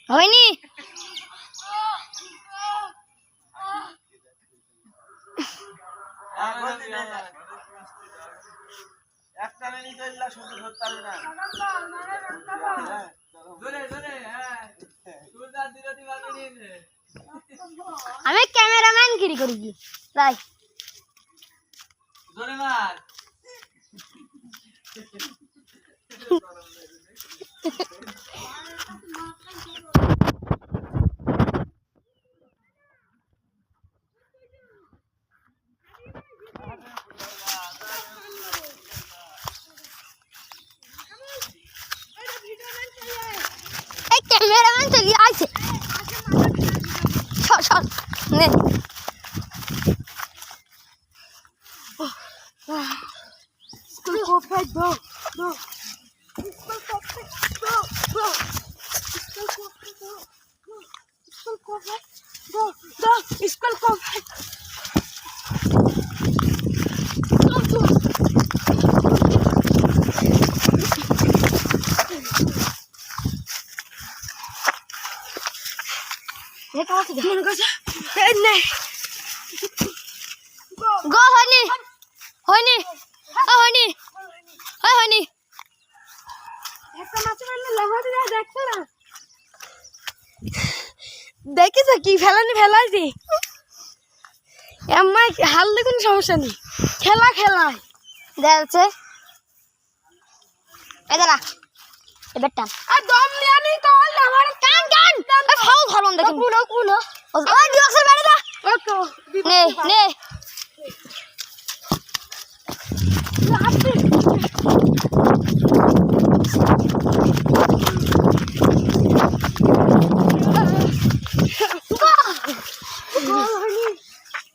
হয়নি আমি ক্যামেরাম্যান গিরি করি তাই ক্যামেরাম্যান চলে আইছে সর নে স্কুল কোফাই দো স্কুল কোফাই দো স্কুল কোফাই দো স্কুল কোফাই মনে করছে নেই গোল হয়নি হয়নি হয়নি হয়নি একটা মাছ মানে লাগাতে যা দেখছো না দেখিস কি ফেলাইছি এমন হারলে কোনো সমস্যা নেই খেলায় দেখছে এই দাঁড়া এবার টান আর দম নিয়ে নি তো আমার টান ফাউল ধরুন দেখুন কোন ওই ডিবক্সের বাইরে যা ওতো নে আপনি গোল হয়নি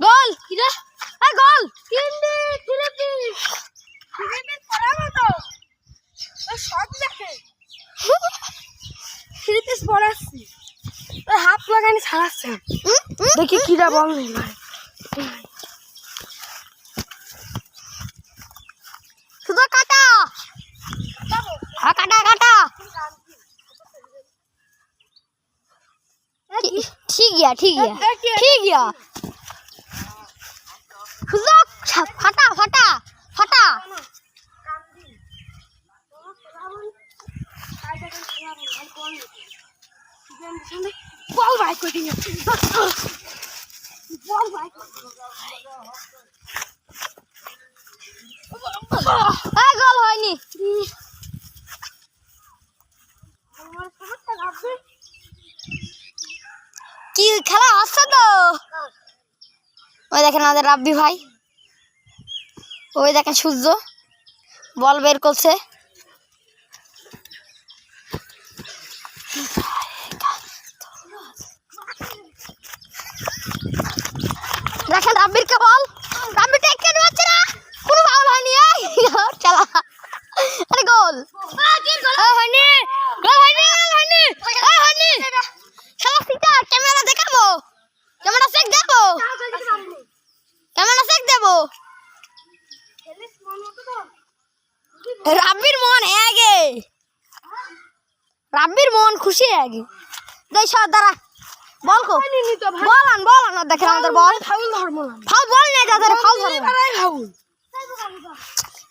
গোল কিরে গোল তিনটি ফিলিপিন্স পড়াবো তো সব দেখে ফিলিপিন্স পড়াচ্ছি হাত লাগানি ছাড়াচ্ছে দেখি কিরা বল নেই শুধু কাটা কাটা ठीक है फटा बॉल भाई को दिया बॉल भाई गोल হয়নি কি খেলা হচ্ছে তো ওই দেখেন আমাদের রাব্বি ভাই ওই দেখেন সূর্য বল বের করছে দেখেন রাব্বির কে বল রাব্বি টেক কেন হচ্ছে না কোনো ফাউল হয়নি চলা আরে গোল হয়নি শালা সিটা ক্যামেরা দেখাবো ক্যামেরা চেক দেবো রাব্বির মন খুশি আগে দেই সর দাঁড়া বল কো বল আন দেখেন আমাদের বল ফাউল ধরমলাম ফাউল বল নেই দাদা ফাউল ধরবো ফাউল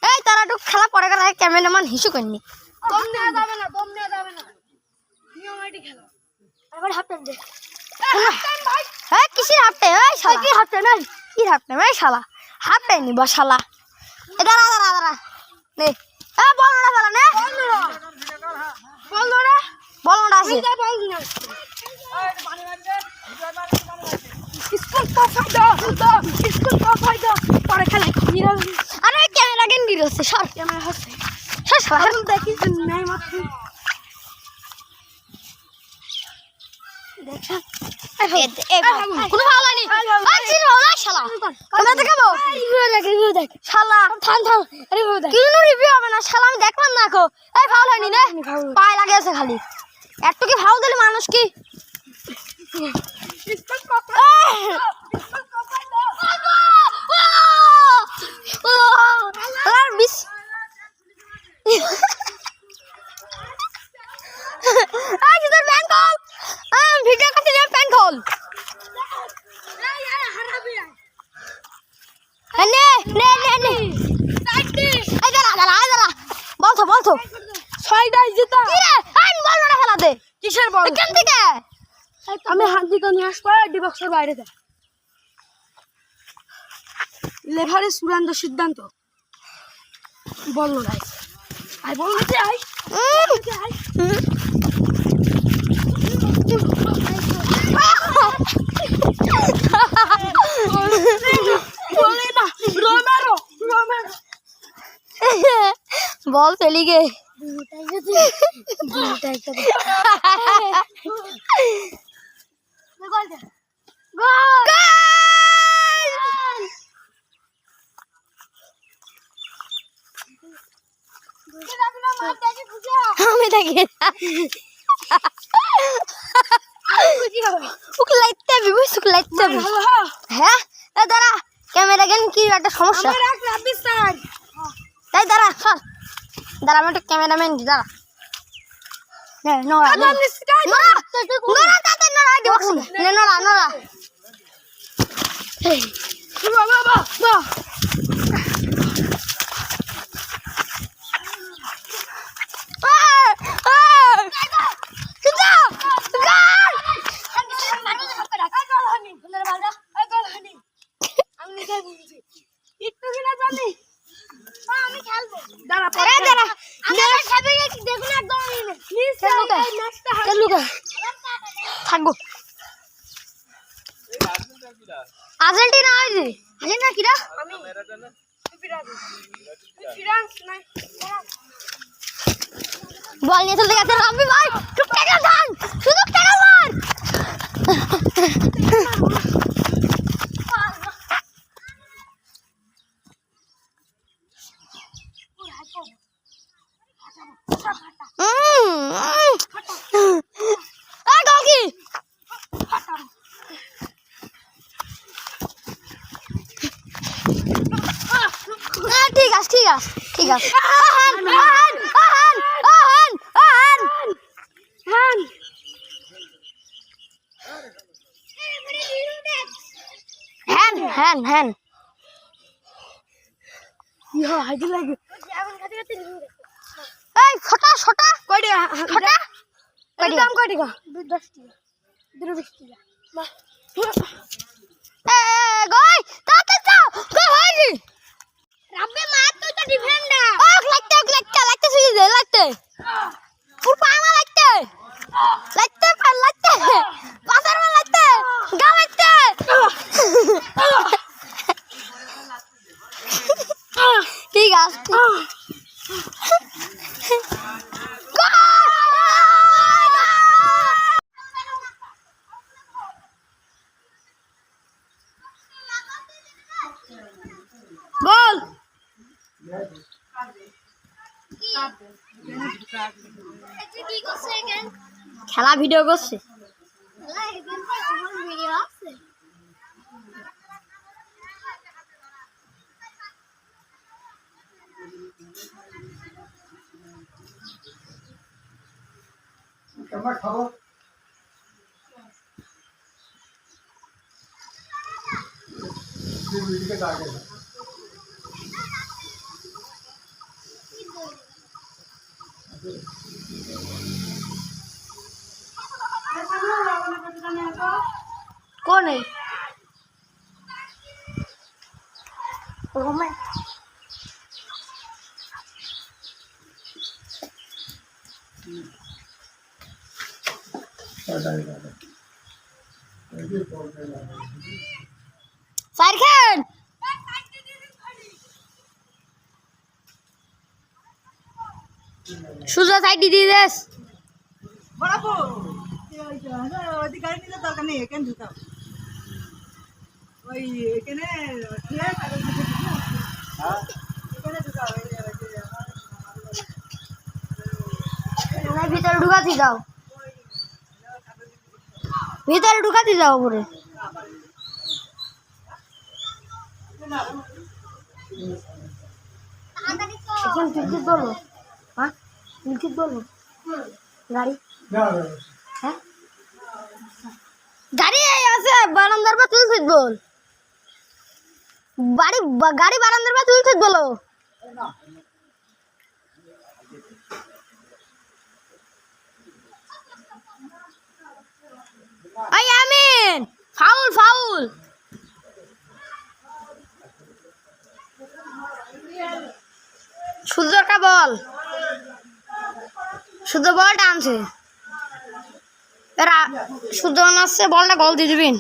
এই তারা একটু খেলা পরে গেলে ক্যামেরাম্যান হিসু করেনি দম নেওয়া যাবে না নিয়ম আইডি খেলা এবার হাফ টাইম দে ভাই এই কিসের হাফ টাইম এই শালা কি হাফ টাইম এই শালা হাফ টাইম নিবা শালা এ দাঁড়া নে এ বল না ফেলা নে বল না আসি স্কুল কোফাই দো পরে খেলা আরে ক্যামেরা কেন দিরছে সর ক্যামেরা হচ্ছে শালা দেখি নাই মাত্র দেখা কোনো ভালো হয়নি আছিস ভালো শালা আমরা দেখাবো রিভিউ দেখ শালা থাম রিভিউ দেখ কোনো রিভিউ হবে না শালা আমি দেখলাম না কো এই ভালো হয়নি রে পায়ে লাগে আছে খালি একটু কি ভালো দিলে মানুষ কি इसको पकड़ इसको पकड़ लो আর বিশ আজ তোর প্যান খোল ভিডিও করতে যা প্যান খোল নে নে নে নে এই দাঁড়া বলতো ছয়টাই জিতা কি রে আমি বলবো না খেলা দে কিসের বল কেন থেকে আমি হাত দিকে নিয়ে আসবো ডি বক্সের বাইরে যা লেভারে চূড়ান্ত সিদ্ধান্ত বললো গাইস আই বল দিতে আই বলে না রোমেরো বল চলি গে আমি দেখি ওকে লাইতে হবে বুঝছো লাইতে হবে হ্যাঁ এ দাঁড়া ক্যামেরা গেন কি একটা সমস্যা তাই দাঁড়া সর দাঁড়া আমি একটা ক্যামেরাম্যান দাঁড়া নোড়া একটু কিনা জানি আমি খেলবো দাঁড়া দেখুন একদম থাকবো আর্জেন্টিনা হয়েছে আর্জেন্টিনা কিরা বল নিয়ে চলতে গেছে রাব্বি ভাই টুকটাকা দান শুধু টাকা মার ঠিক আছে হ্যান এই ছোটা কয়টা ছোটা এর দাম কয় টাকা 10 টাকা এ গই তাতে যাও কই হইনি রাব্বি মার তুই তো ডিফেন্ডার লাগতে সুই দে লাগতে পুর পামা লাগতে পাসার মা লাগতে গা লাগতে ঠিক আছে বল খেলা ভিডিও করছে कौन है रोमन सारखान সুজা সাইড দিয়ে দেস বড়াবো অধিকারী নিলে দরকার নেই এখানে ঢুকাও ওই এখানে ভিতরে ঢুকাতে দাও ভিতরে ঢুকাতে যাও করে এখন টিকিট বলবো হ্যাঁ টিকিট বলবো গাড়ি হ্যাঁ গাড়ি আছে বারান্দার পা তুলতে বল গাড়ি বারান্দার পা তুলতে বলো এই আমিন ফাউল ফাউল সুন্দর কা বল শুদ্ধ বলটা আনছে এরা শুদ্ধ আসছে বলটা গোল দিয়ে দিবেন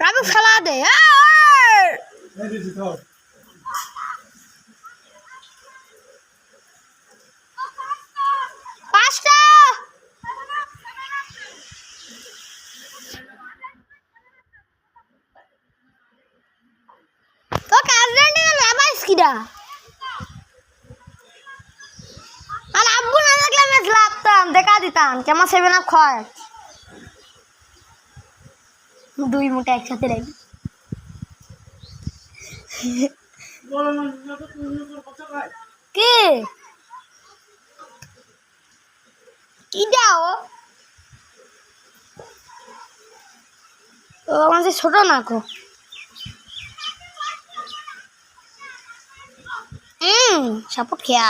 রাবি খেলা দে পাঁচটা তো কাজরেন্টিনা লাভাইস কিডা আর আব্বু না দেখলে ম্যাচ লাভতাম দেখা দিতাম কেমন 7 আপ খায় 2 মুঠা একসাথে রাখি কে কিডাও ও আমাদের ছোট না কো সাপোর্ট খেয়া